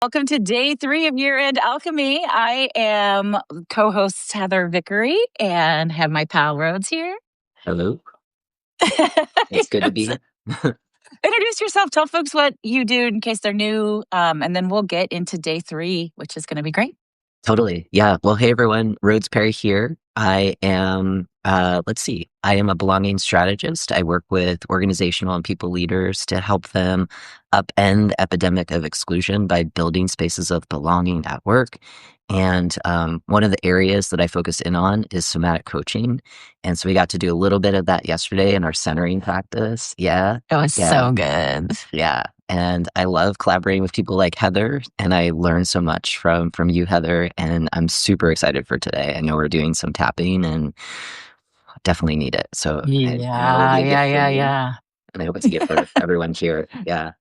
Welcome to day 3 of your End Alchemy. I am co-host Heather Vickery and have my pal Rhodes here. Hello. It's good to be here. Introduce yourself. Tell folks what you do in case they're new, and then we'll get into day 3, which is going to be great. Totally. Yeah. Well, hey everyone, Rhodes Perry here. I am I am a belonging strategist. I work with organizational and people leaders to help them upend the epidemic of exclusion by building spaces of belonging at work. And one of the areas that I focus in on is somatic coaching. And so we got to do a little bit of that yesterday in our centering practice. Yeah. It was so good. Yeah. And I love collaborating with people like Heather, and I learned so much from you, Heather, and I'm super excited for today. I know we're doing some tapping and definitely need it. So I know it'll be a gift for me, Yeah. and I hope it's a gift for everyone here. Yeah.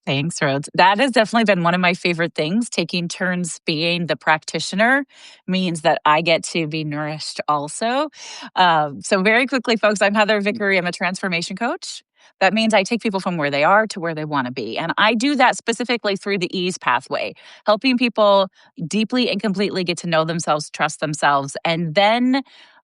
Thanks, Rhodes. That has definitely been one of my favorite things. Taking turns being the practitioner means that I get to be nourished also. So very quickly, folks, I'm Heather Vickery. I'm a transformation coach. That means I take people from where they are to where they want to be. And I do that specifically through the ease pathway, helping people deeply and completely get to know themselves, trust themselves, and then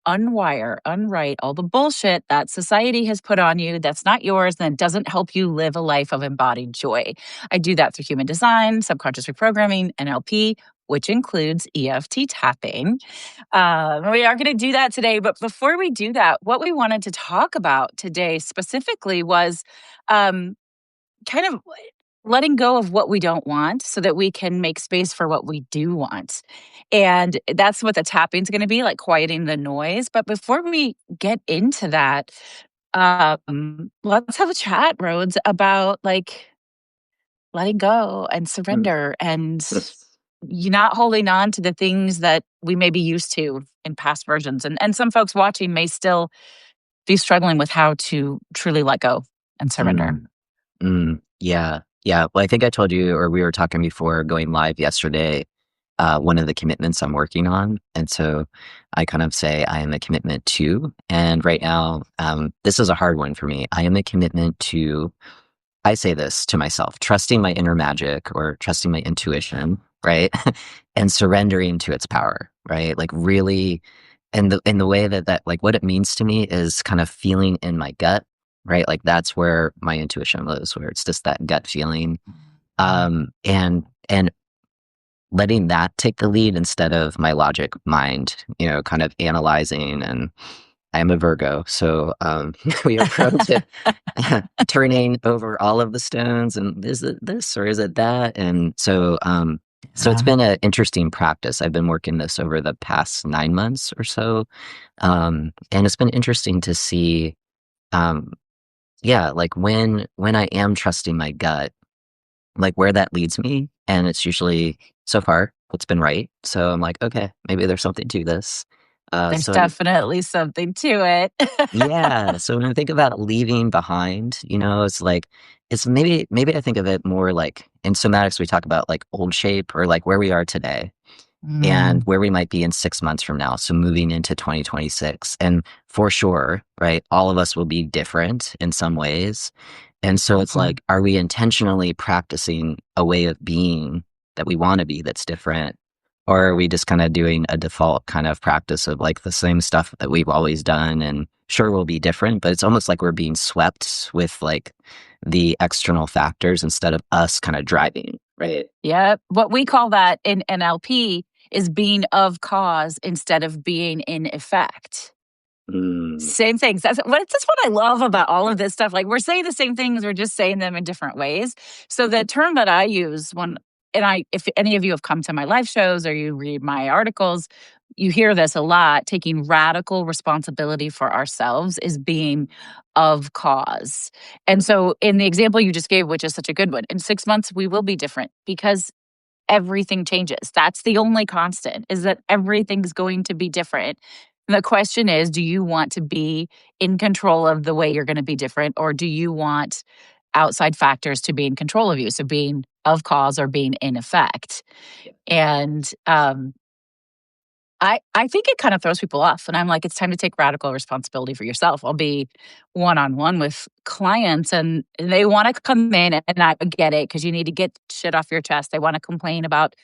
unwrite all the bullshit that society has put on you that's not yours and that doesn't help you live a life of embodied joy. I do that through human design, subconscious reprogramming, NLP, which includes EFT tapping. We are going to do that today. But before we do that, what we wanted to talk about today specifically was kind of letting go of what we don't want so that we can make space for what we do want. And that's what the tapping is going to be, like quieting the noise. But before we get into that, let's have a chat, Rhodes, about like letting go and Mm. surrender and you not holding on to the things that we may be used to in past versions. And some folks watching may still be struggling with how to truly let go and surrender. Yeah. Yeah. Well, I think I told you, or we were talking before going live yesterday, one of the commitments I'm working on. And so I kind of say I am a commitment to, and right now, this is a hard one for me. I am a commitment to, I say this to myself, trusting my inner magic or trusting my intuition, right? And surrendering to its power, right? Like really, and in the way that like what it means to me is kind of feeling in my gut, right? Like that's where my intuition lives, where it's just that gut feeling. And letting that take the lead instead of my logic mind, kind of analyzing. And I am a Virgo, so we are prone to turning over all of the stones. And is it this or is it that? And so it's been an interesting practice. I've been working this over the past 9 months or so, and it's been interesting to see, yeah, like when I am trusting my gut, like where that leads me, and it's usually so far it's been right. So I'm like, okay, maybe there's something to this. There's So definitely something to it. yeah. So when I think about leaving behind, it's like it's maybe I think of it more like in somatics we talk about like old shape or like where we are today and where we might be in 6 months from now. So moving into 2026. And for sure, right, all of us will be different in some ways. And so it's like, are we intentionally practicing a way of being that we want to be that's different? Or are we just kind of doing a default kind of practice of like the same stuff that we've always done? And sure, we'll be different, but it's almost like we're being swept with like the external factors instead of us kind of driving, right? Yeah. What we call that in NLP is being of cause instead of being in effect. Same things. That's what I love about all of this stuff. Like we're saying the same things, we're just saying them in different ways. So the term that I use if any of you have come to my live shows or you read my articles, you hear this a lot. Taking radical responsibility for ourselves is being of cause. And so in the example you just gave, which is such a good one, in 6 months, we will be different because everything changes. That's the only constant, is that everything's going to be different. And the question is, do you want to be in control of the way you're going to be different, or do you want outside factors to be in control of you? So being of cause or being in effect. And I think it kind of throws people off, and I'm like, "It's time to take radical responsibility for yourself." I'll be one-on-one with clients, and they wanna come in, and I get it because you need to get shit off your chest. They wanna complain about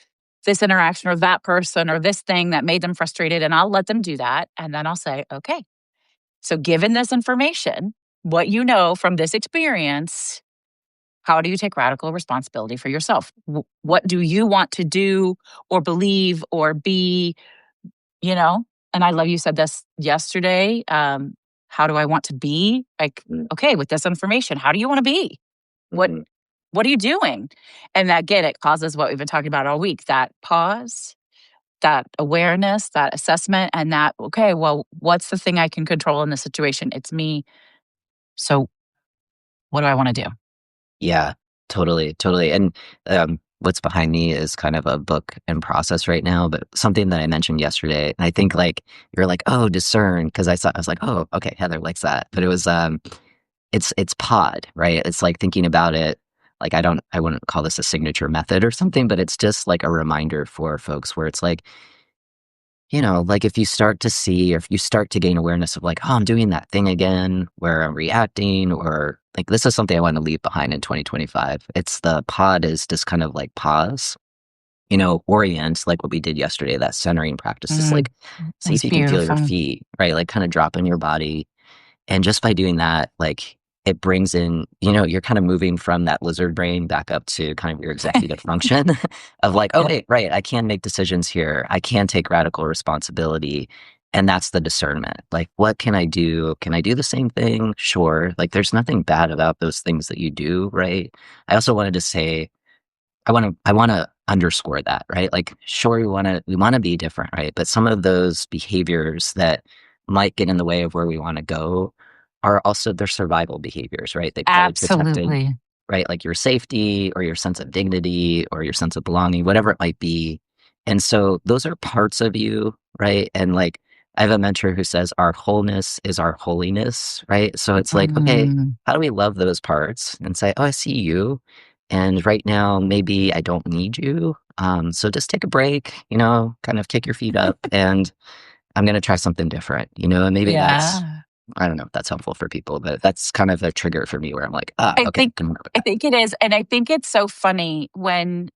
this interaction or that person or this thing that made them frustrated, and I'll let them do that, and then I'll say, "Okay, so given this information, what you know from this experience, how do you take radical responsibility for yourself? What do you want to do or believe or be, you know?" And I love you said this yesterday. How do I want to be? Like, okay, with this information, how do you want to be? What Mm-hmm. what are you doing? And again, it causes what we've been talking about all week, that pause, that awareness, that assessment, and that, okay, well, what's the thing I can control in this situation? It's me. So what do I want to do? Yeah, totally, totally. And what's behind me is kind of a book in process right now, but something that I mentioned yesterday, and I think like you're like, oh, discern, because I was like, oh, okay, Heather likes that. But it was it's pod, right? It's like thinking about it like I wouldn't call this a signature method or something, but it's just like a reminder for folks where it's like, like if you start to see or if you start to gain awareness of like, oh, I'm doing that thing again where I'm reacting, or like this is something I want to leave behind in 2025. It's the pod is just kind of like pause, orient like what we did yesterday, that centering practice. Just Mm, like see that's if you can feel your beautiful. feet, right? Like kind of drop in your body. And just by doing that, like it brings in, you're kind of moving from that lizard brain back up to kind of your executive function of like, oh, Yeah. wait, right, I can make decisions here. I can take radical responsibility. And that's the discernment. Like, what can I do? Can I do the same thing? Sure. Like, there's nothing bad about those things that you do, right? I also wanted to say, I want to underscore that, right? Like, sure, we want to be different, right? But some of those behaviors that might get in the way of where we want to go are also their survival behaviors, right? They probably protected, Absolutely. right? Like your safety or your sense of dignity or your sense of belonging, whatever it might be. And so those are parts of you, right? And like I have a mentor who says our wholeness is our holiness, right? So it's like, okay, Mm, how do we love those parts and say, oh, I see you. And right now, maybe I don't need you. So just take a break, kind of kick your feet up, and I'm going to try something different, and maybe yeah. I don't know if that's helpful for people, but that's kind of a trigger for me where I'm like, I okay, think can work with I that. think it is, and I think it's so funny when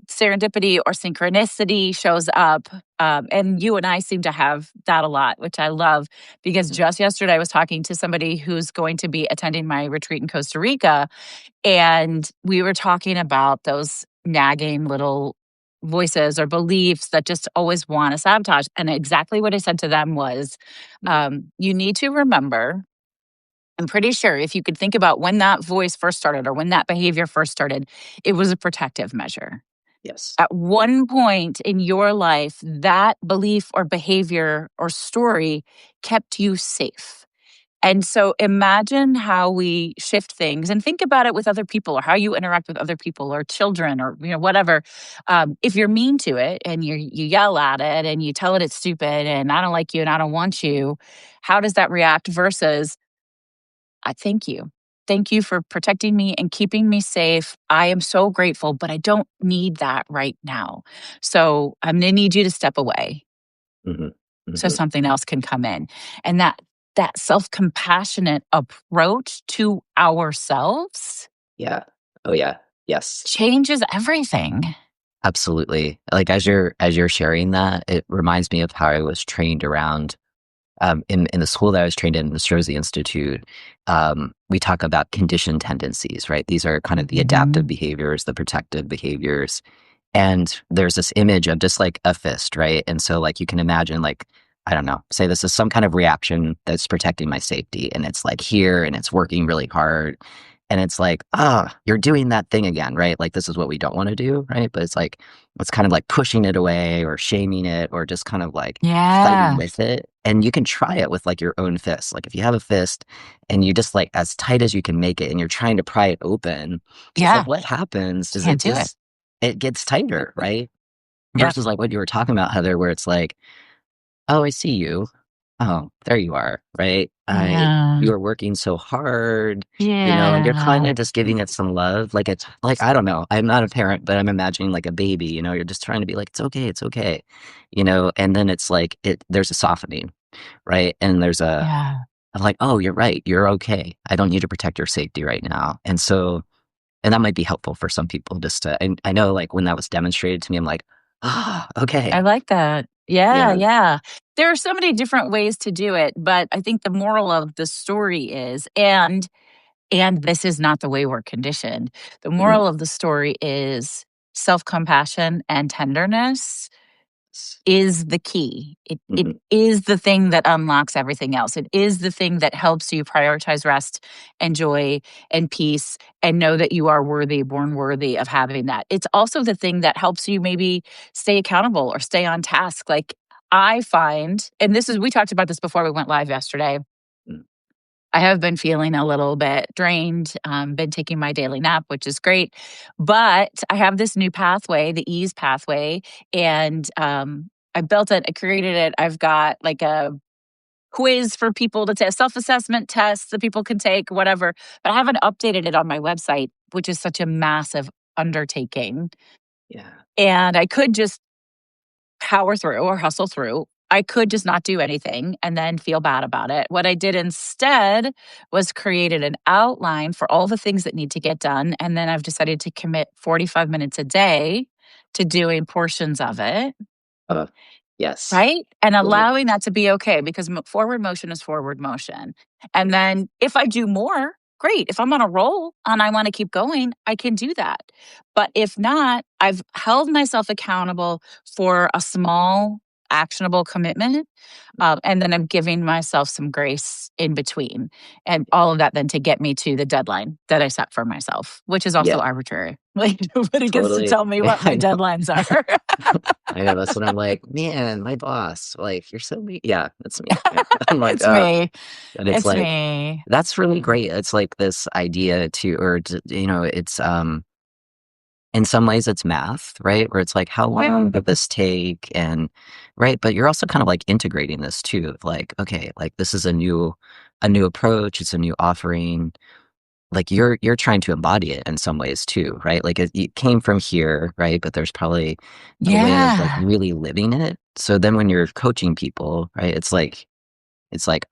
serendipity or synchronicity shows up, and you and I seem to have that a lot, which I love because Mm, just yesterday I was talking to somebody who's going to be attending my retreat in Costa Rica, and we were talking about those nagging little voices or beliefs that just always want to sabotage. And exactly what I said to them was, mm, you need to remember, I'm pretty sure if you could think about when that voice first started or when that behavior first started, it was a protective measure. yes. At one point in your life, that belief or behavior or story kept you safe. And so imagine how we shift things and think about it with other people or how you interact with other people or children or whatever. If you're mean to it and you yell at it and you tell it it's stupid and I don't like you and I don't want you, how does that react versus I thank you. Thank you for protecting me and keeping me safe. I am so grateful, but I don't need that right now. So I'm going to need you to step away Hmm. so Hmm. something else can come in. And that self-compassionate approach to ourselves Yeah. Oh, yeah. Yes. changes everything. Absolutely. Like as you're sharing that, it reminds me of how I was trained around in the school that I was trained in, the Strozzi Institute, we talk about conditioned tendencies, right? These are kind of the adaptive Mhm. behaviors, the protective behaviors. And there's this image of just like a fist, right? And so, like, you can imagine, like, I don't know, say this is some kind of reaction that's protecting my safety, and it's like here and it's working really hard. And it's like, you're doing that thing again, right? Like, this is what we don't want to do, right? But it's kind of like pushing it away or shaming it or just kind of like fighting Yeah. with it. And you can try it with like your own fist. Like, if you have a fist and you just like as tight as you can make it and you're trying to pry it open, it's like Yeah. what happens is Can't do it. it gets tighter, right? Yeah. Versus like what you were talking about, Heather, where it's like, oh, I see you. oh, there you are, right? Yeah. You are working so hard, and you're kind Yeah. of just giving it some love. Like it's like, I don't know. I'm not a parent, but I'm imagining like a baby, you're just trying to be like, it's okay, and then it's like there's a softening, right? And there's a Yeah. I'm like, oh, you're right. You're okay. I don't need to protect your safety right now. And that might be helpful for some people just to, and I know like when that was demonstrated to me, I'm like, I okay. like that. Yeah, Yeah. yeah. There are so many different ways to do it, but I think the moral of the story is, and this is not the way we're conditioned. The Mm, moral of the story is self-compassion and tenderness is the key. It mhm, is the thing that unlocks everything else. It is the thing that helps you prioritize rest and joy and peace and know that you are worthy, born worthy of having that. It's also the thing that helps you maybe stay accountable or stay on task. Like I find, and we talked about this before we went live yesterday. mm, I have been feeling a little bit drained, been taking my daily nap, which is great. But I have this new pathway, the ease pathway, and I built it, I created it. I've got like a quiz for people to take, self assessment tests that people can take, whatever. But I haven't updated it on my website, which is such a massive undertaking. yeah. And I could just power through or hustle through. I could just not do anything and then feel bad about it. What I did instead was created an outline for all the things that need to get done. And then I've decided to commit 45 minutes a day to doing portions of it. Uh, yes. Right? And Totally. allowing that to be okay because forward motion is forward motion. And then if I do more, great. If I'm on a roll and I want to keep going, I can do that. But if not, I've held myself accountable for a small, actionable commitment. And then I'm giving myself some grace in between. And all of that then to get me to the deadline that I set for myself, which is also Yeah, arbitrary. Like nobody gets to totally. tell me Yeah, what my I know. deadlines are. I know. That's what I'm like, man, my boss, like, you're so mean. Yeah, that's me. Yeah. I'm like, It's me. and it's It's like, me. that's really great. It's like this idea to, it's, in some ways it's math, right? Where it's like, how long did this take? And right, but you're also kind of like integrating this too. Like, okay, like this is a new approach, it's a new offering. Like you're trying to embody it in some ways too, right? Like it came from here, right? But there's probably a way of like Yeah. really living it. So then when you're coaching people, right, it's like,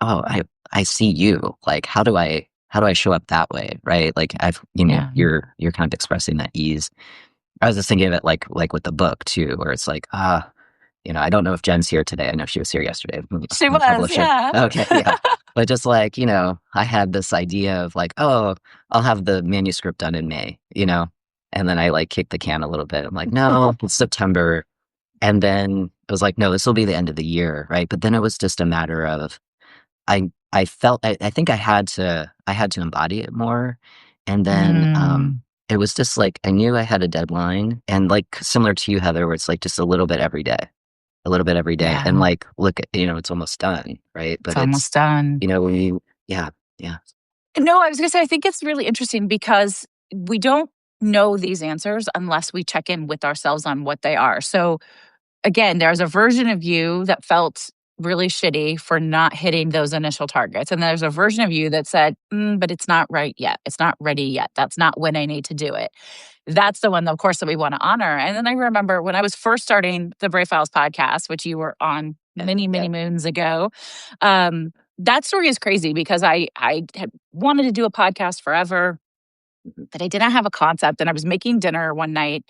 oh, I see you. Like how do I show up that way, right? Like Yeah. you're kind of expressing that ease. I was just thinking of it like with the book too, where it's like, I don't know if Jen's here today. I know she was here yesterday, She the was, publisher. yeah. Okay, yeah. But just like, I had this idea of like, oh, I'll have the manuscript done in May. And then I like kicked the can a little bit. I'm like, no, it's September. And then it was like, no, this will be the end of the year, right? But then it was just a matter of I felt I think I had to embody it more. And then Mm, it was just like I knew I had a deadline and like similar to you, Heather, where it's like just a little bit every day. A little bit every day. And yeah. like look at it's almost done, right? It's But it's almost done. when you yeah, yeah. No, I was gonna say, I think it's really interesting because we don't know these answers unless we check in with ourselves on what they are. So again, there's a version of you that felt really shitty for not hitting those initial targets. And there's a version of you that said, but it's not right yet. It's not ready yet. That's not when I need to do it. That's the one, of course, that we want to honor. And then I remember when I was first starting the Brave Files podcast, which you were on Yeah, many, yeah. many moons ago. That story is crazy because I had wanted to do a podcast forever, Mhm, but I didn't have a concept. And I was making dinner one night.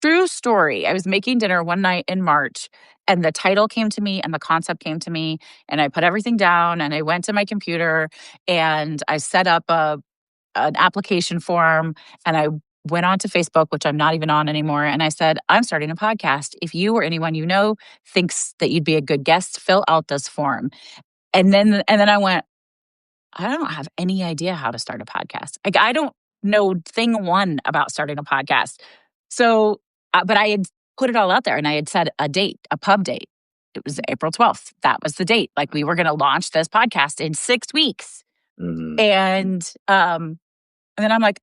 True story. I was making dinner one night in March, and the title came to me and the concept came to me. And I put everything down and I went to my computer and I set up an application form and I went on to Facebook, which I'm not even on anymore. And I said, I'm starting a podcast. If you or anyone you know thinks that you'd be a good guest, fill out this form. And then I went, I don't have any idea how to start a podcast. Like I don't know thing one about starting a podcast. So, but I had put it all out there and I had set a date, a pub date. It was April 12th. That was the date. Like we were going to launch this podcast in 6 weeks. mhm, And then I'm like,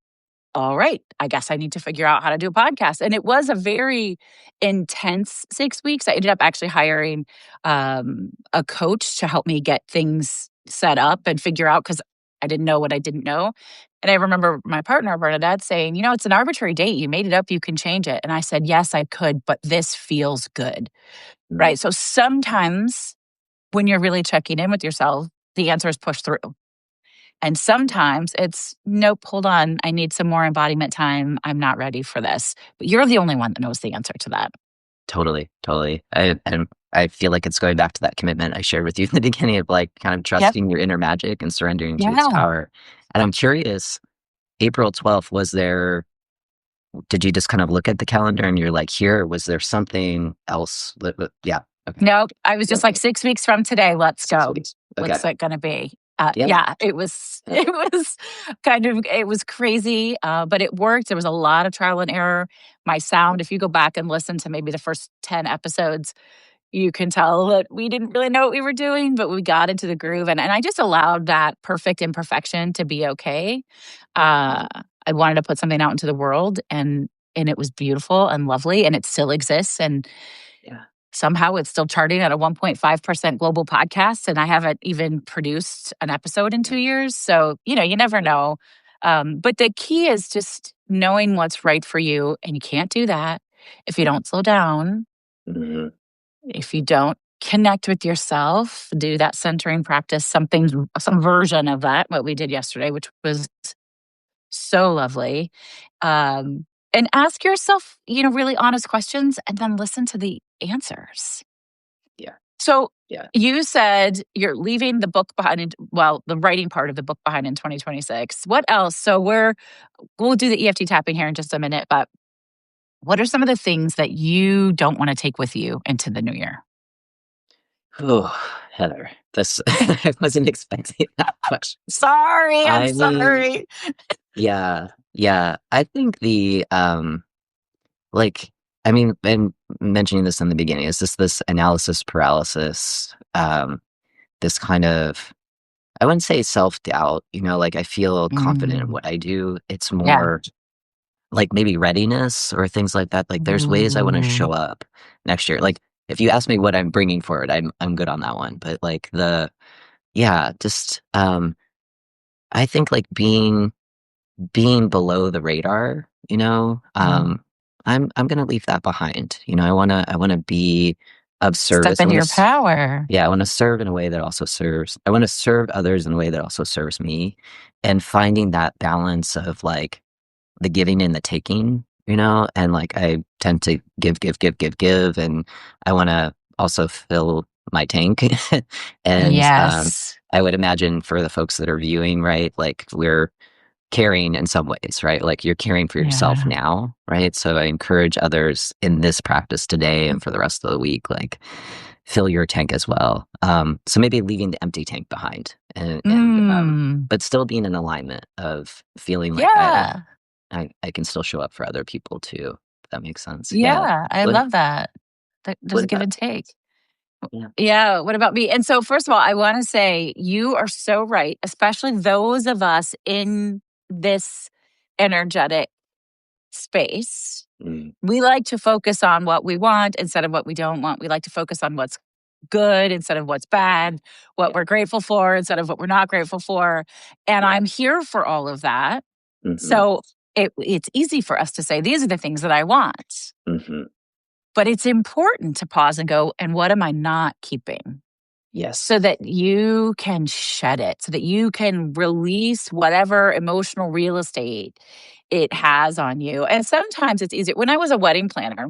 all right, I guess I need to figure out how to do a podcast. And it was a very intense 6 weeks. I ended up actually hiring a coach to help me get things set up and figure out because I didn't know what I didn't know. And I remember my partner, Bernadette, saying, it's an arbitrary date. You made it up. You can change it. And I said, yes, I could, but this feels good. Right. So sometimes when you're really checking in with yourself, the answer is push through. And sometimes it's, nope, hold on. I need some more embodiment time. I'm not ready for this. But you're the only one that knows the answer to that. Totally. I feel like it's going back to that commitment I shared with you in the beginning of like kind of trusting your inner magic and surrendering to its power. And I'm curious, April 12th, did you just kind of look at the calendar and you're like, here, was there something else? Yeah. Okay. No, I was just like 6 weeks from today, let's go. Okay. What's that going to be? It was it was crazy, but it worked. There was a lot of trial and error. My sound, if you go back and listen to maybe the first 10 episodes, you can tell that we didn't really know what we were doing, but we got into the groove. And I just allowed that perfect imperfection to be okay. I wanted to put something out into the world, and it was beautiful and lovely, and it still exists. And somehow it's still charting at a 1.5% global podcast, and I haven't even produced an episode in 2 years. So, you never know. But the key is just knowing what's right for you, and you can't do that if you don't slow down. Mm-hmm. If you don't connect with yourself, do that centering practice, some version of that, what we did yesterday, which was so lovely. And ask yourself, really honest questions, and then listen to the answers. Yeah. So you said you're leaving the book behind, the writing part of the book behind in 2026. What else? So we'll do the EFT tapping here in just a minute, but what are some of the things that you don't want to take with you into the new year? Oh, Heather, I wasn't expecting that much. Sorry, I'm sorry. Yeah. I think I'm mentioning this in the beginning, is this analysis paralysis, this kind of, I wouldn't say self-doubt, like I feel confident in what I do. It's more like maybe readiness or things like that. Like there's ways I want to show up next year. Like if you ask me what I'm bringing forward, I'm good on that one. But like I think like being below the radar, I'm going to leave that behind. I want to be of service. Step into your power. Yeah. I want to serve in a way that also serves. I want to serve others in a way that also serves me, and finding that balance of like the giving and the taking, and like I tend to give, and I want to also fill my tank. And I would imagine for the folks that are viewing, right, like we're caring in some ways, right? Like you're caring for yourself now, right? So I encourage others in this practice today and for the rest of the week, like fill your tank as well. So maybe leaving the empty tank behind, and but still being in alignment of feeling like I can still show up for other people too. If that makes sense. I love that. There's a give and take. Yeah. What about me? And so, first of all, I want to say you are so right, especially those of us in this energetic space. We like to focus on what we want instead of what we don't want. We like to focus on what's good instead of what's bad, what we're grateful for instead of what we're not grateful for. And I'm here for all of that. So it's easy for us to say, these are the things that I want. But it's important to pause and go, and what am I not keeping? Yes. So that you can shed it, so that you can release whatever emotional real estate it has on you. And sometimes it's easier. When I was a wedding planner,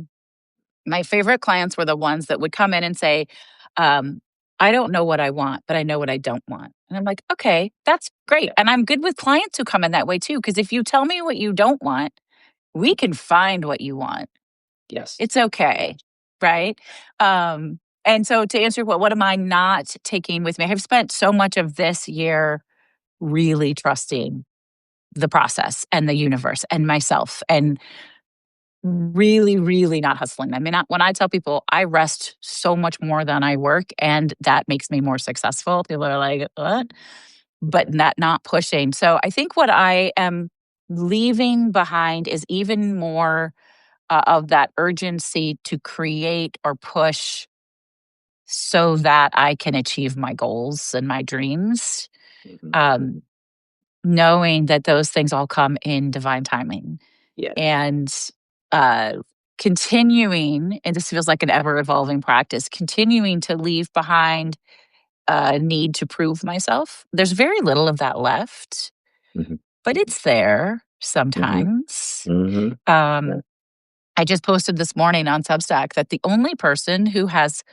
my favorite clients were the ones that would come in and say, I don't know what I want, but I know what I don't want. And I'm like, okay, that's great. And I'm good with clients who come in that way too. Because if you tell me what you don't want, we can find what you want. Yes. It's okay. Right. And so to answer what am I not taking with me? I've spent so much of this year really trusting the process and the universe and myself, and really, really not hustling. I mean, when I tell people I rest so much more than I work, and that makes me more successful, people are like, what? But not pushing. So I think what I am leaving behind is even more of that urgency to create or push so that I can achieve my goals and my dreams. Mhm. Um, Knowing that those things all come in divine timing Yes. and uh, continuing, and this feels like an ever evolving practice, continuing to leave behind a need to prove myself. There's very little of that left, Mhm. but Mhm. it's there Mhm. sometimes. Mhm. Yeah. Um, I just posted this morning on Substack that the only person who has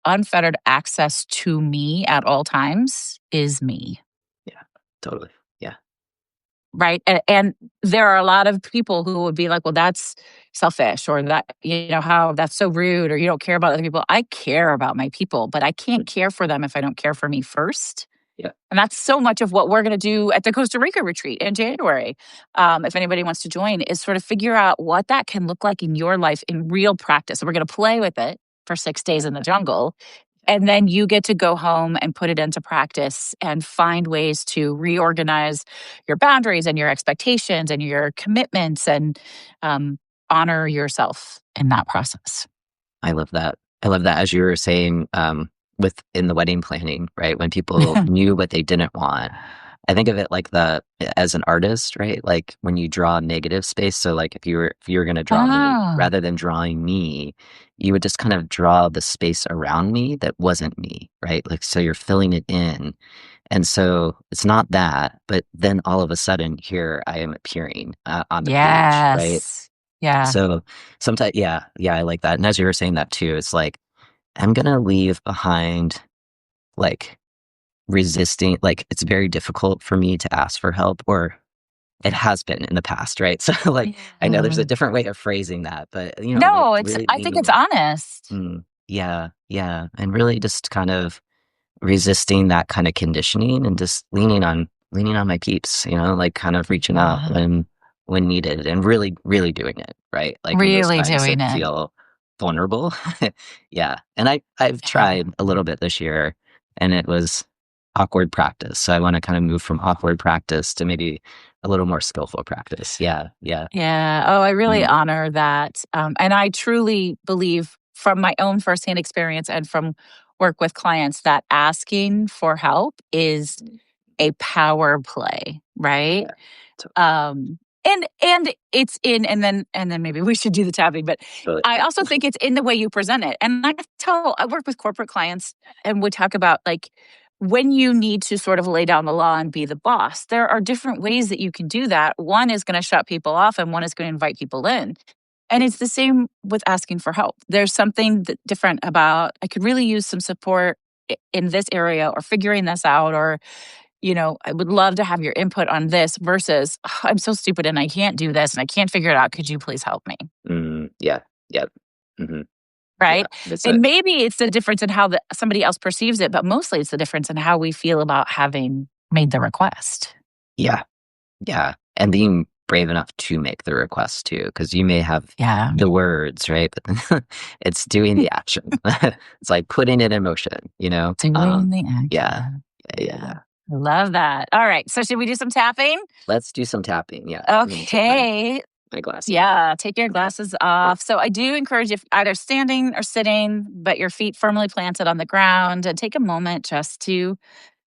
unfettered access to me at all times is me. Yeah. Totally. Yeah. Right. And there are a lot of people who would be like, well, that's selfish, or that, how that's so rude, or you don't care about other people. I care about my people, but I can't Mm. care for them if I don't care for me first. Yeah. And that's so much of what we're going to do at the Costa Rica retreat in January. If anybody wants to join, is sort of figure out what that can look like in your life in real practice. So we're going to play with it for 6 days in the jungle. And then you get to go home and put it into practice and find ways to reorganize your boundaries and your expectations and your commitments and um, honor yourself in that process. I love that. I love that, as you were saying, within the wedding planning, right? When people knew what they didn't want. I think of it like as an artist, right? Like when you draw negative space. So like if you were gonna draw me, Ah, rather than drawing me, you would just kind of draw the space around me that wasn't me, right? Like so you're filling it in. And so it's not that, but then all of a sudden here I am appearing on the page, right? yes. Yeah. So sometimes, yeah, yeah, I like that. And as you were saying that too, it's like I'm gonna leave behind like resisting. Like it's very difficult for me to ask for help, or it has been in the past, right? So like I know there's a Yeah. different way of phrasing that, but like No, really I think it's leaning, honest. yeah, yeah, and really just kind of resisting that kind of conditioning and just leaning on my peeps, like kind of reaching out Yeah. when needed and really, really doing it, right? Like in those Really times doing that it. feel vulnerable. Yeah. And I've Yeah. tried a little bit this year and it was awkward practice. So I want to kind of move from awkward practice to maybe a little more skillful practice. Yeah. Yeah. Yeah. Oh, I really Mm, honor that. And I truly believe from my own firsthand experience and from work with clients that asking for help is mm, a power play, right? yeah. So, And it's in, and then maybe we should do the tapping, but totally. I also think it's in the way you present it. And I work with corporate clients and we talk about like when you need to sort of lay down the law and be the boss, there are different ways that you can do that. One is going to shut people off and one is going to invite people in. And it's the same with asking for help. There's something different about, I could really use some support in this area or figuring this out, or I would love to have your input on this versus, "Ugh, I'm so stupid and I can't do this and I can't figure it out. Could you please help me?" Yeah. Yeah. Hmm. Yeah. Right. That's And it. maybe it's the difference in how somebody else perceives it, but mostly it's the difference in how we feel about having made the request. Yeah. Yeah, and being brave enough to make the request too, because you may have Yeah. the words, right? But then it's doing the action. It's like putting it in motion, you know? Doing the Yeah. action. Yeah, yeah, Yeah. yeah. I love that. All right. So, should we do some tapping? Let's do some tapping, yeah. I'm gonna take Okay. my glasses off. Yeah, take your glasses off. So I do encourage you either standing or sitting, but your feet firmly planted on the ground, and take a moment just to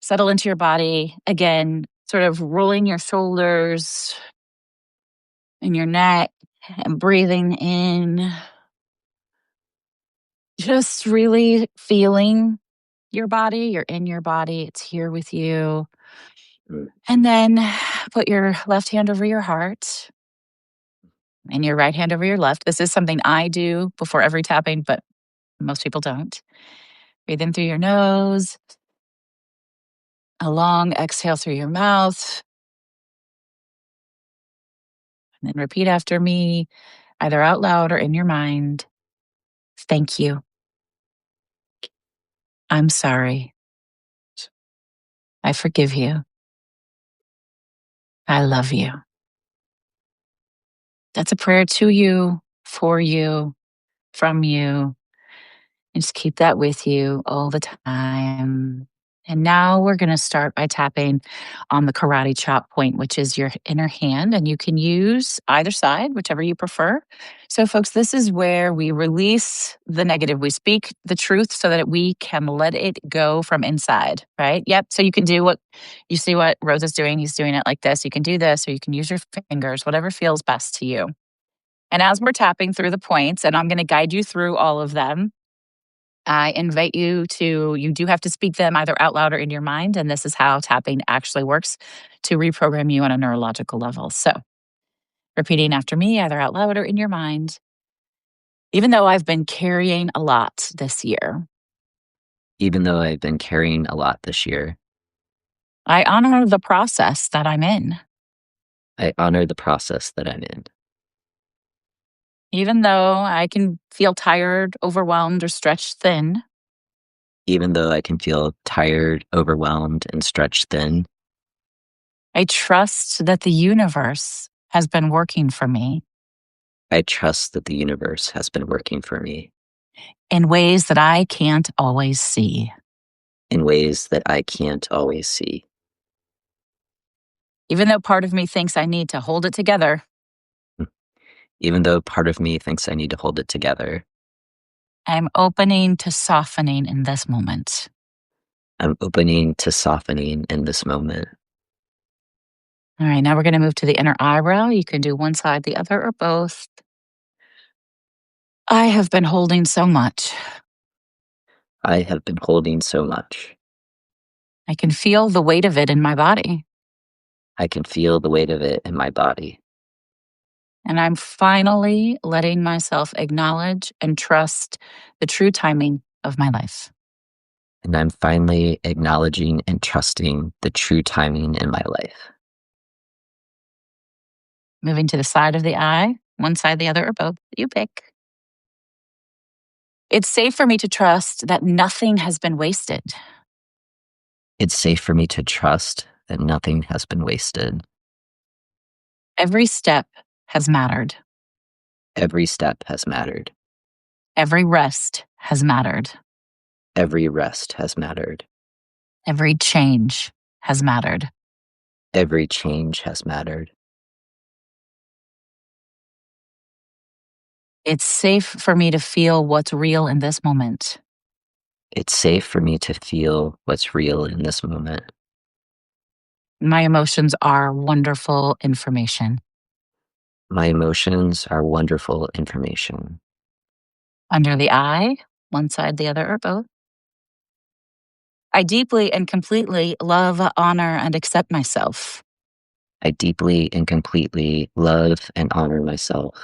settle into your body. Again, sort of rolling your shoulders and your neck and breathing in, just really feeling your body. You're in your body, it's here with you. Mm, And then put your left hand over your heart and your right hand over your left. This is something I do before every tapping, but most people don't. Breathe in through your nose, a long exhale through your mouth, and then repeat after me, either out loud or in your mind. Thank you. I'm sorry. I forgive you. I love you. That's a prayer to you, for you, from you. And just keep that with you all the time. And now we're going to start by tapping on the karate chop point, which is your inner hand. And you can use either side, whichever you prefer. So, folks, this is where we release the negative. We speak the truth so that we can let it go from inside, right? Yep. So you can do what you see what Rose is doing. He's doing it like this. You can do this, or you can use your fingers, whatever feels best to you. And as we're tapping through the points, and I'm going to guide you through all of them, I invite you do have to speak them either out loud or in your mind. And this is how tapping actually works to reprogram you on a neurological level. So, repeating after me, either out loud or in your mind. Even though I've been carrying a lot this year, Even though I've been carrying a lot this year, I honor the process that I'm in. I honor the process that I'm in. Even though I can feel tired, overwhelmed, or stretched thin, Even though I can feel tired, overwhelmed, and stretched thin, I trust that the universe has been working for me I trust that the universe has been working for me in ways that I can't always see. in ways that I can't always see. Even though part of me thinks I need to hold it together, Even though part of me thinks I need to hold it together, I'm opening to softening in this moment. I'm opening to softening in this moment. All right, now we're going to move to the inner eyebrow. You can do one side, the other, or both. I have been holding so much. I have been holding so much. I can feel the weight of it in my body. I can feel the weight of it in my body. And I'm finally letting myself acknowledge and trust the true timing of my life. And I'm finally acknowledging and trusting the true timing in my life. Moving to the side of the eye, one side, the other, or both. You pick. It's safe for me to trust that nothing has been wasted. It's safe for me to trust that nothing has been wasted. Every step has mattered. Every step has mattered. Every rest has mattered. Every rest has mattered. Every change has mattered. Every change has mattered. It's safe for me to feel what's real in this moment. It's safe for me to feel what's real in this moment. My emotions are wonderful information. My emotions are wonderful information. Under the eye, one side, the other, or both. I deeply and completely love, honor, and accept myself. I deeply and completely love and honor myself.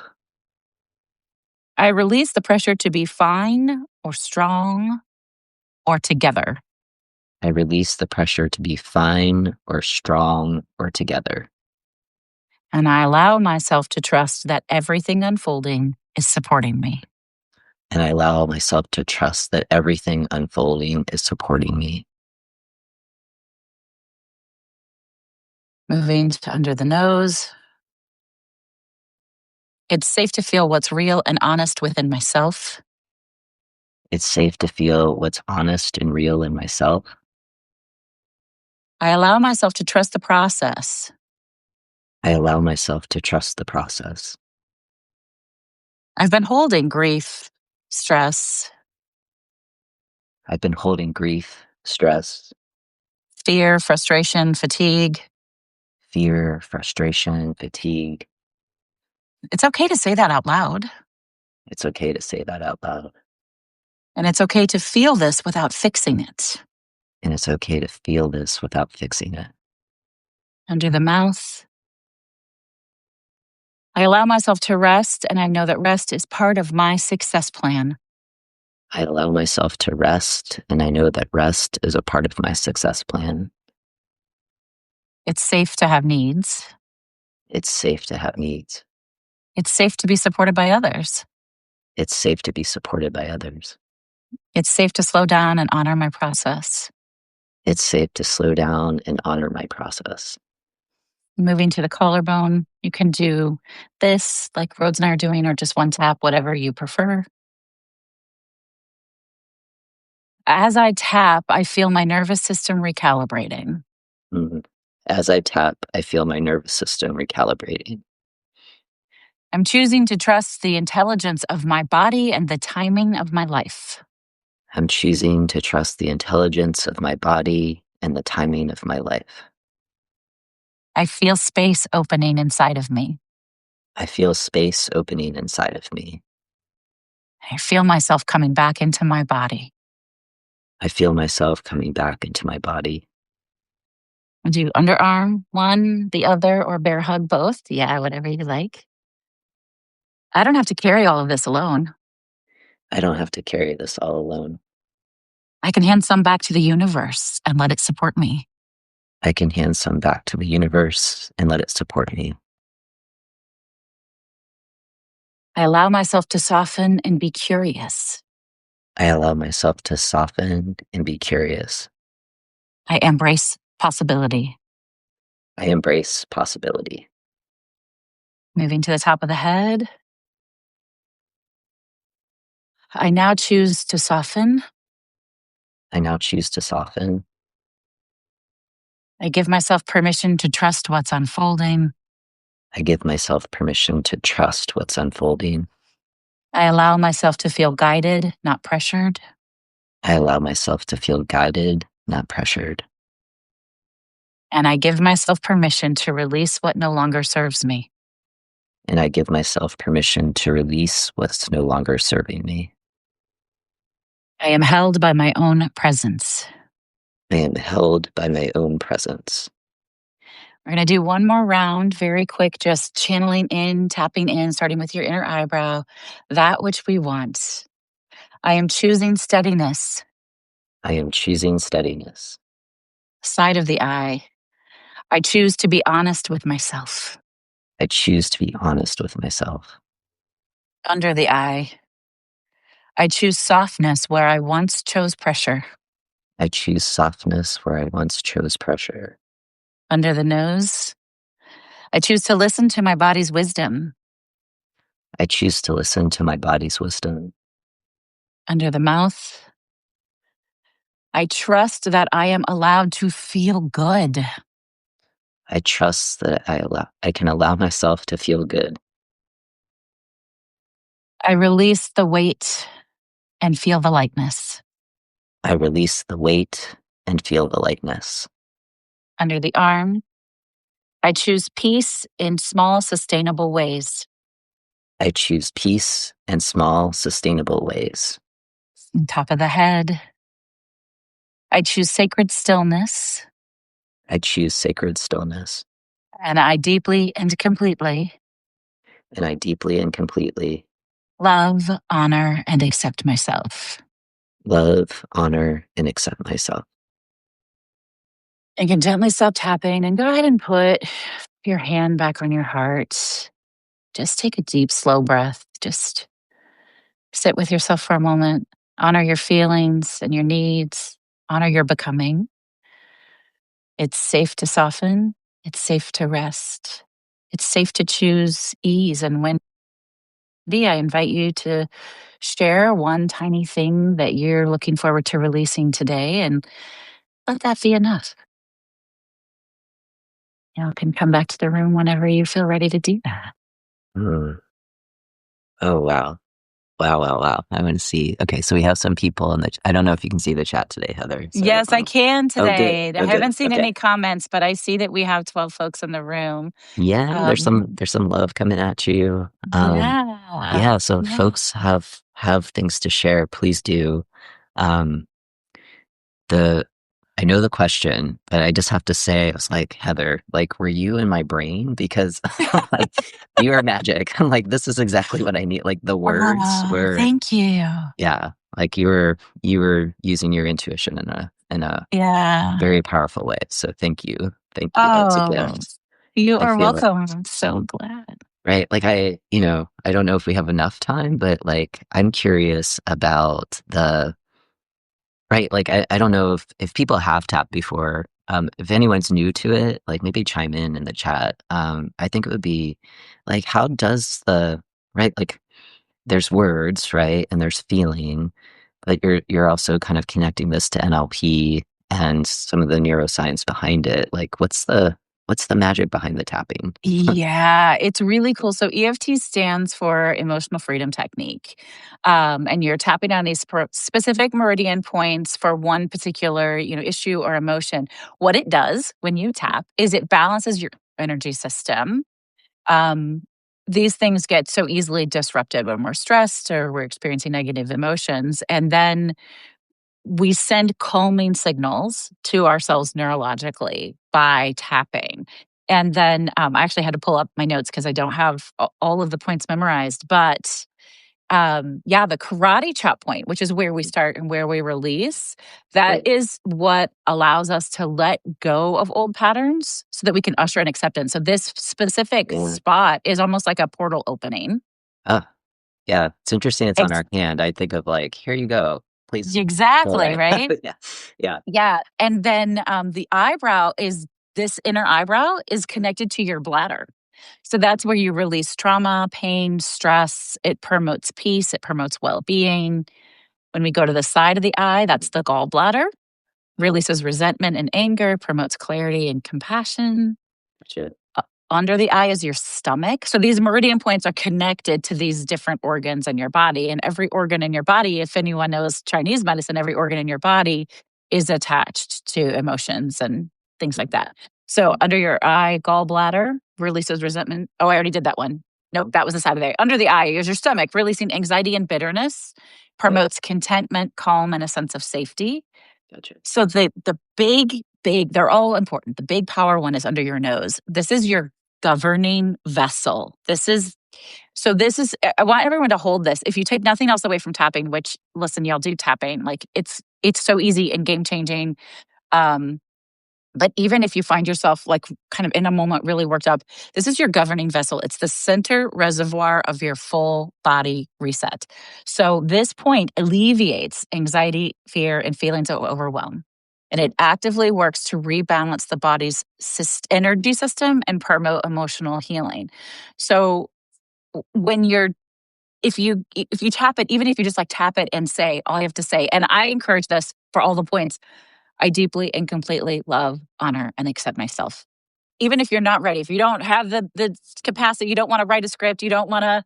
I release the pressure to be fine or strong or together. I release the pressure to be fine or strong or together. And I allow myself to trust that everything unfolding is supporting me. And I allow myself to trust that everything unfolding is supporting me. Moving to under the nose. It's safe to feel what's real and honest within myself. It's safe to feel what's honest and real in myself. I allow myself to trust the process. I allow myself to trust the process. I've been holding grief, stress, I've been holding grief, stress, fear, frustration, fatigue. fear, frustration, fatigue. It's okay to say that out loud. It's okay to say that out loud. And it's okay to feel this without fixing it. And it's okay to feel this without fixing it. Under the mouth. I allow myself to rest, and I know that rest is part of my success plan. I allow myself to rest, and I know that rest is a part of my success plan. It's safe to have needs. It's safe to have needs. It's safe to be supported by others. It's safe to be supported by others. It's safe to slow down and honor my process. It's safe to slow down and honor my process. Moving to the collarbone, you can do this like Rhodes and I are doing, or just one tap, whatever you prefer. As I tap, I feel my nervous system recalibrating. Mhm. As I tap, I feel my nervous system recalibrating. I'm choosing to trust the intelligence of my body and the timing of my life. I'm choosing to trust the intelligence of my body and the timing of my life. I feel space opening inside of me. I feel space opening inside of me. I feel myself coming back into my body. I feel myself coming back into my body. I'll do underarm, one, the other, or bear hug both. Yeah, whatever you like. I don't have to carry all of this alone. I don't have to carry this all alone. I can hand some back to the universe and let it support me. I can hand some back to the universe and let it support me. I allow myself to soften and be curious. I allow myself to soften and be curious. I embrace possibility. I embrace possibility. Moving to the top of the head. I now choose to soften. I now choose to soften. I give myself permission to trust what's unfolding. I give myself permission to trust what's unfolding. I allow myself to feel guided, not pressured. I allow myself to feel guided, not pressured. And I give myself permission to release what no longer serves me. And I give myself permission to release what's no longer serving me. I am held by my own presence. I am held by my own presence. We're going to do one more round, very quick, just channeling in, tapping in, starting with your inner eyebrow, that which we want. I am choosing steadiness, I am choosing steadiness. side of the eye. I choose to be honest with myself, I choose to be honest with myself. under the eye. I choose softness where I once chose pressure, I choose softness where I once chose pressure. under the nose. I choose to listen to my body's wisdom, I choose to listen to my body's wisdom. under the mouth. I trust that I am allowed to feel good. I trust that I can allow myself to feel good. I release the weight and feel the lightness, I release the weight and feel the lightness. under the arm. I choose peace in small, sustainable ways, I choose peace in small, sustainable ways. on top of the head. I choose sacred stillness, I choose sacred stillness. and I deeply and completely And I deeply and completely love, honor, and accept myself. love, honor, and accept myself. You can gently stop tapping and go ahead and put your hand back on your heart. Just take a deep, slow breath. Just sit with yourself for a moment. Honor your feelings and your needs. Honor your becoming. It's safe to soften. It's safe to rest. It's safe to choose ease. And when I invite you to share one tiny thing that you're looking forward to releasing today and let that be enough. You can come back to the room whenever you feel ready to do that. Mm. Oh, wow. Wow, wow, wow. I want to see. Okay, so we have some people in the. I don't know if you can see the chat today, Heather. So, Yes, I can oh, good. today. I Oh, good. haven't seen Okay. any comments, but I see that we have 12 folks in the room. Yeah, Um, there's some love coming at you. yeah. Yeah. So if Yeah. folks have things to share, please do. Um, the I know the question, but I just have to say, I was like, Heather, like, were you in my brain? Because like you are magic. I'm like, this is exactly what I need. Like the words Oh, were, thank you. yeah, like you were using your intuition in a Yeah. very powerful way. So thank you. Thank you. That's a Oh, gift. you I are feel it. welcome. I'm so glad. Right. Like I don't know if we have enough time, but like I'm curious about the right. Like I don't know if people have tapped before. If anyone's new to it, like maybe chime in the chat. I think it would be like, how does the right, like there's words, right? And there's feeling, but you're also kind of connecting this to NLP and some of the neuroscience behind it. Like, what's the magic behind the tapping? Yeah, it's really cool. So EFT stands for Emotional Freedom Technique. And you're tapping on these specific meridian points for one particular, issue or emotion. What it does when you tap is it balances your energy system. Um, these things get so easily disrupted when we're stressed or we're experiencing negative emotions. And then we send calming signals to ourselves neurologically by tapping. And then I actually had to pull up my notes because I don't have all of the points memorized. But yeah, the karate chop point, which is where we start and where we release, that Right. is what allows us to let go of old patterns so that we can usher in acceptance. So this specific Yeah. spot is almost like a portal opening. Oh, yeah. It's interesting. It's on Ex- our hand. I think of like, here you go. Please go exactly, away. right? Yeah. Yeah. Yeah, and then, the eyebrow is this inner eyebrow is connected to your bladder. So that's where you release trauma, pain, stress. It promotes peace, it promotes well-being. When we go to the side of the eye, that's the gallbladder, Oh, releases resentment and anger, promotes clarity and compassion. shit. Under the eye is your stomach. So these meridian points are connected to these different organs in your body. And every organ in your body, if anyone knows Chinese medicine, every organ in your body is attached to emotions and things like that. So under your eye, gallbladder releases resentment. Oh, I already did that one. Nope, that was the side of the eye. Under the eye is your stomach, releasing anxiety and bitterness, Yeah. promotes contentment, calm, and a sense of safety. Gotcha. So the big, they're all important. The big power one is under your nose. This is your governing vessel. This is I want everyone to hold this. If you take nothing else away from tapping, which listen, y'all do tapping, like it's so easy and game changing. Um, but even if you find yourself like kind of in a moment really worked up, this is your governing vessel. It's the center reservoir of your full body reset. So this point alleviates anxiety, fear, and feelings of overwhelm. And it actively works to rebalance the body's energy system and promote emotional healing. So when you're if you tap it, even if you just like tap it and say all you have to say, and I encourage this for all the points, I deeply and completely love, honor, and accept myself. Even if you're not ready, if you don't have the capacity, you don't want to write a script, you don't want to,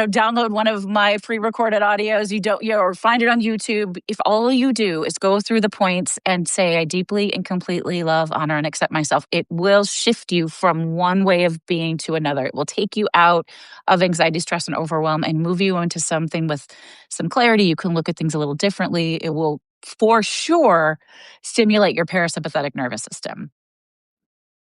download one of my pre-recorded audios, you don't, or find it on YouTube. If all you do is go through the points and say, I deeply and completely love, honor, and accept myself, it will shift you from one way of being to another. It will take you out of anxiety, stress, and overwhelm and move you into something with some clarity. You can look at things a little differently. It will for sure stimulate your parasympathetic nervous system.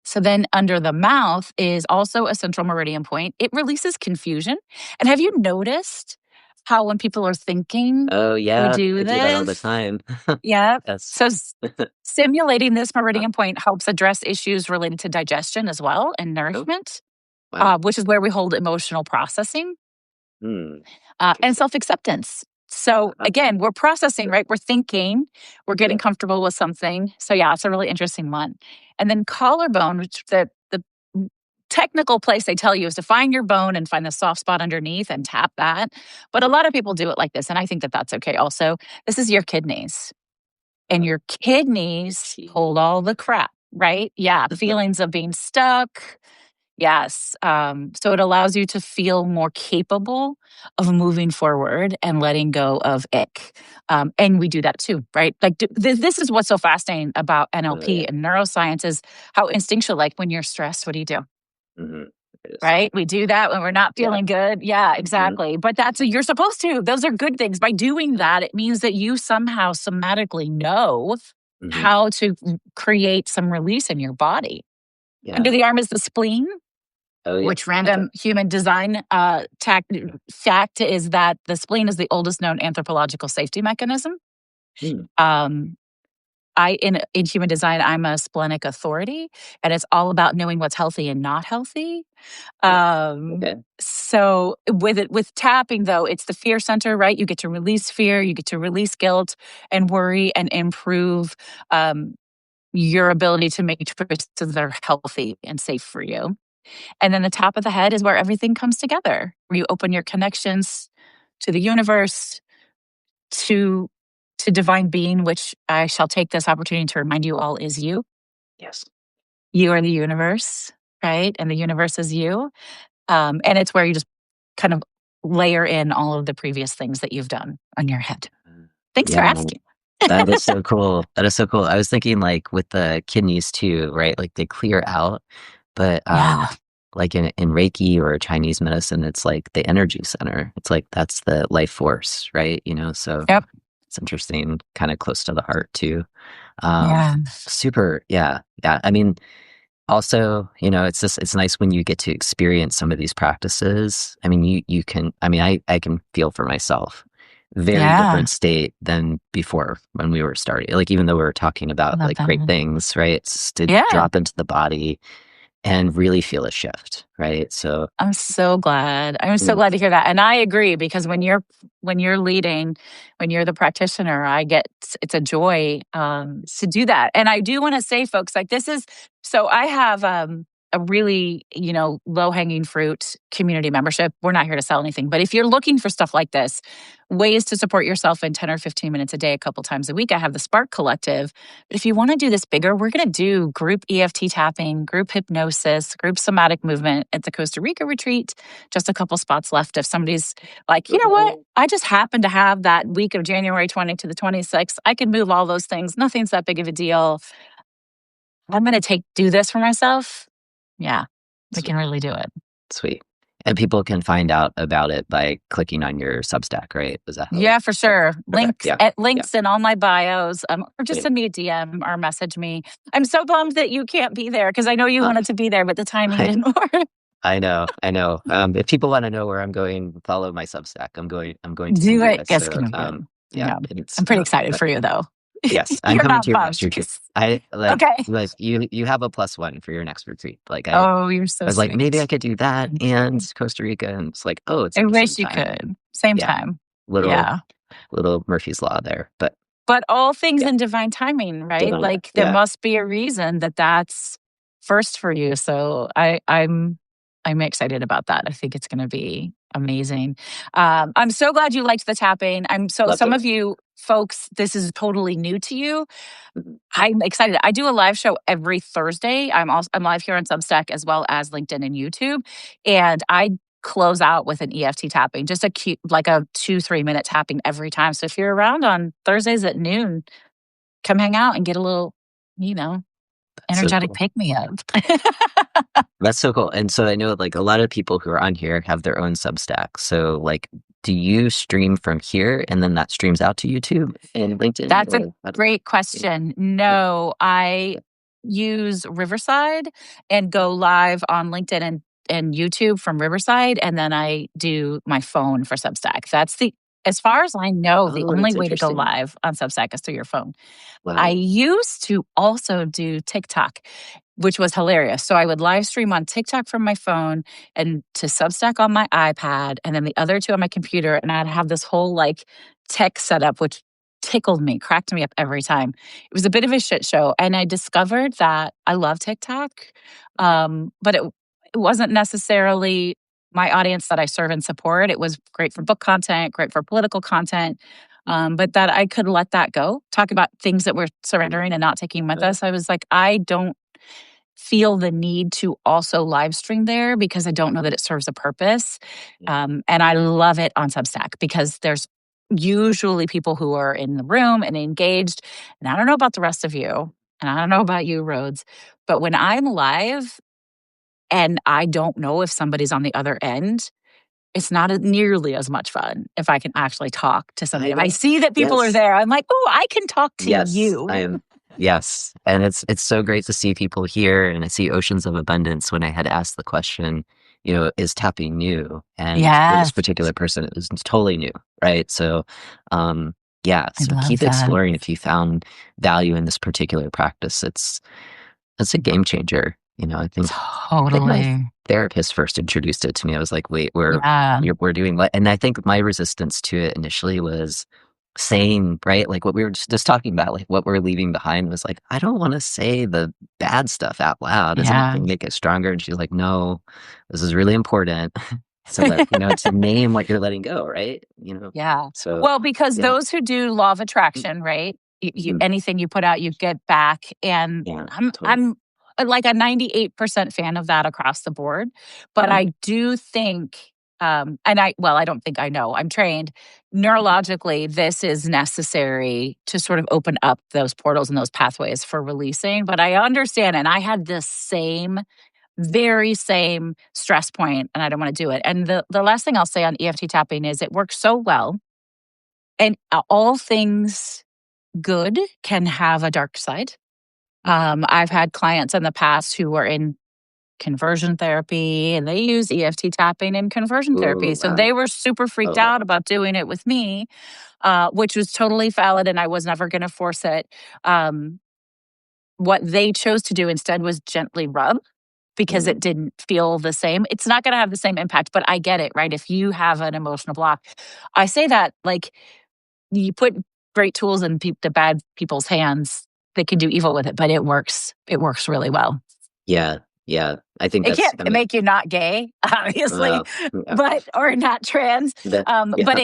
So then under the mouth is also a central meridian point. It releases confusion. And have you noticed how when people are thinking, Oh, we yeah. I do do that all the this? time. Yeah. Yes. So stimulating this Uh, meridian point helps address issues related to digestion as well and oh, nourishment, wow. which is where we hold emotional processing Hmm. and Interesting. self acceptance. So Uh, again, we're processing, right? We're thinking, we're getting yeah. comfortable with something. So yeah, it's a really interesting one. And then collarbone, which the technical place they tell you is to find your bone and find the soft spot underneath and tap that. But a lot of people do it like this, and I think that that's okay. Also, this is your kidneys, and Uh, your kidneys hold all the crap, right? Yeah, feelings of being stuck, yes. So it allows you to feel more capable of moving forward and letting go of ick. And we do that too, right? Like this is what's so fascinating about oh, NLP yeah. and neuroscience is how instinctual, like when you're stressed, what do you do? Hmm. It is. Right? We do that when we're not Yeah. feeling good. Yeah, Hmm. exactly. But you're supposed to. Those are good things. By doing that, it means that you somehow somatically know Hmm. how to create some release in your body. Under Yeah. the arm is the spleen, Oh, yeah. which random human design fact is that the spleen is the oldest known anthropological safety mechanism. Hmm. Um, in human design, I'm a splenic authority, and it's all about knowing what's healthy and not healthy. Yeah. Um, Okay. so with tapping though, it's the fear center, right? You get to release fear, you get to release guilt and worry, and improve um, your ability to make choices that are healthy and safe for you. And then the top of the head is where everything comes together, where you open your connections to the universe, to divine being, which I shall take this opportunity to remind you all is you. Yes. You are the universe, right? And the universe is you. And it's where you just kind of layer in all of the previous things that you've done on your head. Thanks for Yeah. asking. That is so cool. That is so cool. I was thinking like with the kidneys too, right? Like they clear out, but Yeah. like in Reiki or Chinese medicine, it's like the energy center. It's like that's the life force, right? So Yep. it's interesting, kind of close to the heart too. Yeah. Super, yeah, yeah. I mean, also, it's nice when you get to experience some of these practices. I mean, you can, I mean, I can feel for myself, very Yeah. different state than before when we were starting. Like, even though we were talking I about love like great that. things, right? It's to Yeah. drop into the body and really feel a shift, right? So, I'm so glad. I'm so mm, glad to hear that. And I agree because when you're leading, when you're the practitioner, it's a joy to do that. And I do want to say, folks, like this is so I have a really, low hanging fruit community membership. We're not here to sell anything, but if you're looking for stuff like this, ways to support yourself in 10 or 15 minutes a day, a couple times a week, I have the Spark Collective. But if you want to do this bigger, we're going to do group EFT tapping, group hypnosis, group somatic movement at the Costa Rica retreat. Just a couple spots left. If somebody's like, you know what, I just happen to have that week of January 20 to the 26th, I can move all those things. Nothing's that big of a deal. I'm going to do this for myself. Yeah, we can sweet, really do it. sweet. And people can find out about it by clicking on your Substack, right? Is that how? Yeah, for sure. Okay, Links yeah, at yeah. links in all my bios, or just Sweet. send me a DM or message me. I'm so bummed that you can't be there because I know you Uh, wanted to be there, but the timing I, didn't work. I know, I know. If people want to know where I'm going, follow my Substack. I'm going to Do it. India, It's so gonna be good. yeah, Yeah, it's I'm pretty excited for you, though. yes, I'm You're coming not to your next bummed retreat. 'cause I okay. like you have a +1 for your next retreat. Like I Oh, you're so was like, maybe I sweet. could do that Thank and you. Costa Rica, and it's like, oh, it's I at the same wish you time. could. Same Yeah, time. little Yeah. little Murphy's Law there, but But all things yeah, in divine timing, right? divine. Like there Yeah, must be a reason that that's first for you. So I'm excited about that. I think it's going to be amazing. I'm so glad you liked the tapping. loved Some it. of you folks, this is totally new to you. I'm excited. I do a live show every Thursday. I'm live here on Substack as well as LinkedIn and YouTube, and I close out with an EFT tapping, just a cute, like a 2-3 minute tapping every time. So if you're around on Thursdays at noon, come hang out and get a little, you know, That's so energetic cool. pick me up. That's so cool. And so I know like a lot of people who are on here have their own Substack. So like, do you stream from here and then that streams out to YouTube and LinkedIn, That's a or how great yeah, question. yeah, No, I use Riverside and go live on LinkedIn and YouTube from Riverside, and then I do my phone for Substack. As far as I know, the oh, only that's way to go interesting. live on Substack is through your phone. I Wow. used to also do TikTok, which was hilarious. So I would live stream on TikTok from my phone and to Substack on my iPad, and then the other two on my computer. And I'd have this whole like tech setup, which tickled me, cracked me up every time. It was a bit of a shit show. And I discovered that I love TikTok, but it wasn't necessarily my audience that I serve and support. It was great for book content, great for political content, but that I could let that go. Talk about things that we're surrendering and not taking with Uh, us. I was like, I don't feel the need to also live stream there because I don't know that it serves a purpose. yeah, And I love it on Substack because there's usually people who are in the room and engaged. And I don't know about the rest of you, and I don't know about you, Rhodes, but when I'm live and I don't know if somebody's on the other end, it's not nearly as much fun if I can actually talk to somebody. I If I know. see that people are Yes. there, I'm like, oh, I can talk to Yes, I you. am. Yes, and it's so great to see people here, and I see oceans of abundance when I had asked the question, is tapping new? And for this Yes, particular person, it was totally new, right? So, yeah, I so love keep that. exploring if you found value in this particular practice. It's a game changer. I think my Totally. therapist first introduced it to me. I was like, wait, Yeah. we're doing what? And I think my resistance to it initially was saying, right, like what we were just talking about, like what we're leaving behind was like, I don't want to say the bad stuff out loud. Isn't it Yeah. going to make it stronger? And she's like, no, this is really important. So to name what you're letting go, right? Yeah. So Well, because yeah. those who do law of attraction, right? Mhm. Anything you put out, you get back. And Yeah, I'm totally. I'm like a 98% fan of that across the board. But Mhm. I do think, I don't think, I know, I'm trained neurologically, this is necessary to sort of open up those portals and those pathways for releasing. But I understand, and I had this very same stress point, and I don't want to do it. And the last thing I'll say on EFT tapping is it works so well, and all things good can have a dark side. I've had clients in the past who were in conversion therapy and they use EFT tapping in conversion therapy. Oh, So wow. they were super freaked Oh, out about doing it with me, which was totally valid, and I was never going to force it. Um, what they chose to do instead was gently rub, because mhm. it didn't feel the same. It's not going to have the same impact, but I get it, right? If you have an emotional block, I say that like you put great tools in the bad people's hands, they can do evil with it, but it works. It works really well. Yeah, yeah. I think It that's can't kind of make you not gay, obviously, yeah. but or not trans. But Yeah.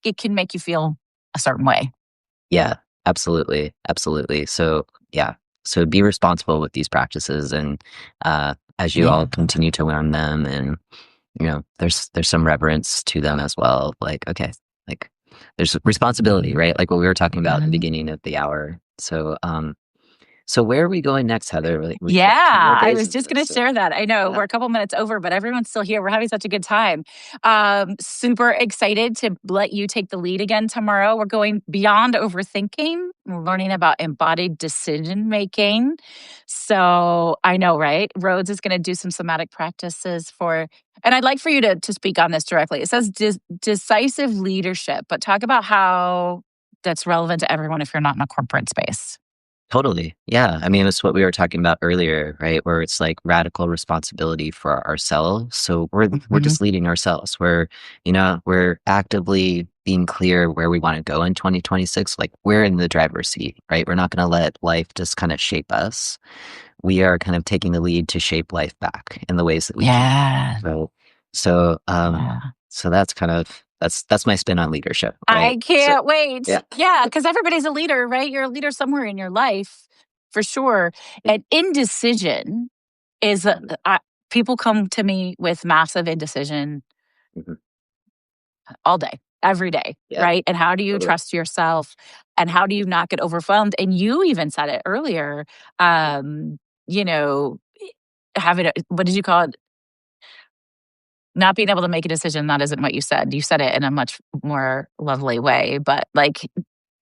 it can make you feel a certain way. Yeah, absolutely, absolutely. So yeah, so be responsible with these practices, and as you all Yeah. continue to learn them, and there's some reverence to them as well. Like, okay, like there's responsibility, right? Like what we were talking about at the Mhm. beginning of the hour. So where are we going next, Heather? Like, we've got 2 more Yeah, I days was of just this. gonna So share that. I know yeah, we're a couple minutes over, but everyone's still here. We're having such a good time. Super excited to let you take the lead again tomorrow. We're going beyond overthinking. We're learning about embodied decision making. So I know, right? Rhodes is gonna do some somatic practices and I'd like for you to speak on this directly. It says decisive leadership, but talk about how that's relevant to everyone if you're not in a corporate space. totally. Yeah. I mean, it's what we were talking about earlier, right? Where it's like radical responsibility for ourselves. So we're Mhm. just leading ourselves. We're actively being clear where we want to go in 2026. Like we're in the driver's seat, right? We're not going to let life just kind of shape us. We are kind of taking the lead to shape life back in the ways that we can. Yeah. So so Yeah. so that's my spin on leadership, right? I So can't wait. yeah. Yeah, because everybody's a leader, right? You're a leader somewhere in your life, for sure. Yeah. And indecision is Mhm. people come to me with massive indecision Mhm. all day, every day, Yeah. right? And how do you Totally. trust yourself? And how do you not get overwhelmed? And you even said it earlier. You know, having what did you call it? Not being able to make a decision. That isn't what you said. You said it in a much more lovely way, but like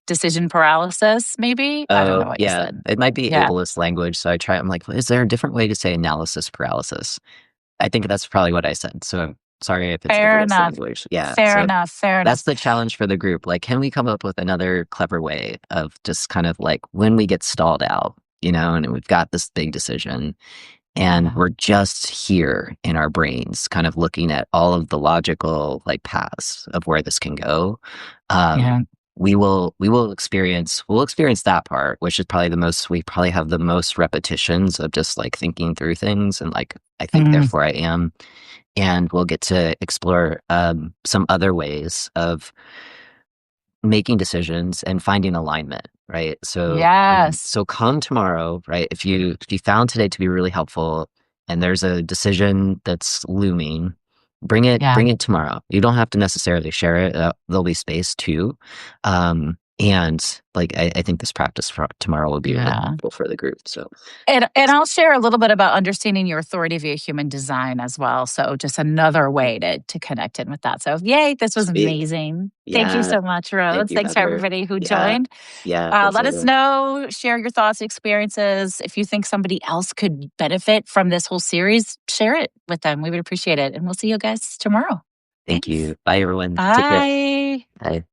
decision paralysis, maybe? I don't know Oh, what you yeah. said. It might be Yeah, ableist language, so I'm like, "Is there a different way to say analysis paralysis?" I think that's probably what I said, so I'm sorry if it's fair ableist enough. language. Yeah, Fair so enough, fair enough. that's the challenge for the group. Like, can we come up with another clever way of just kind of like when we get stalled out, and we've got this big decision, and Yeah, we're just here in our brains kind of looking at all of the logical like paths of where this can go. um, yeah, we'll experience that part, which is probably the most we probably have the most repetitions of just like thinking through things, and like I think mm, therefore I am. And we'll get to explore some other ways of making decisions and finding alignment, right? yes, So come tomorrow, right? If you found today to be really helpful, and there's a decision that's looming, yeah, bring it tomorrow. You don't have to necessarily share it. There'll be space too. And like I think this practice for tomorrow will be really yeah. helpful for the group. So And I'll share a little bit about understanding your authority via human design as well. So just another way to connect in with that. So yay, this was sweet. amazing. Thank you Yeah. so much, Thank Rhodes. you, Thanks for Heather. everybody who Yeah. joined. Yeah. Thanks, Let us Heather. know, share your thoughts, experiences. If you think somebody else could benefit from this whole series, share it with them. We would appreciate it. And we'll see you guys tomorrow. Thank Thanks. you. Bye, everyone. Take care. Bye. Bye.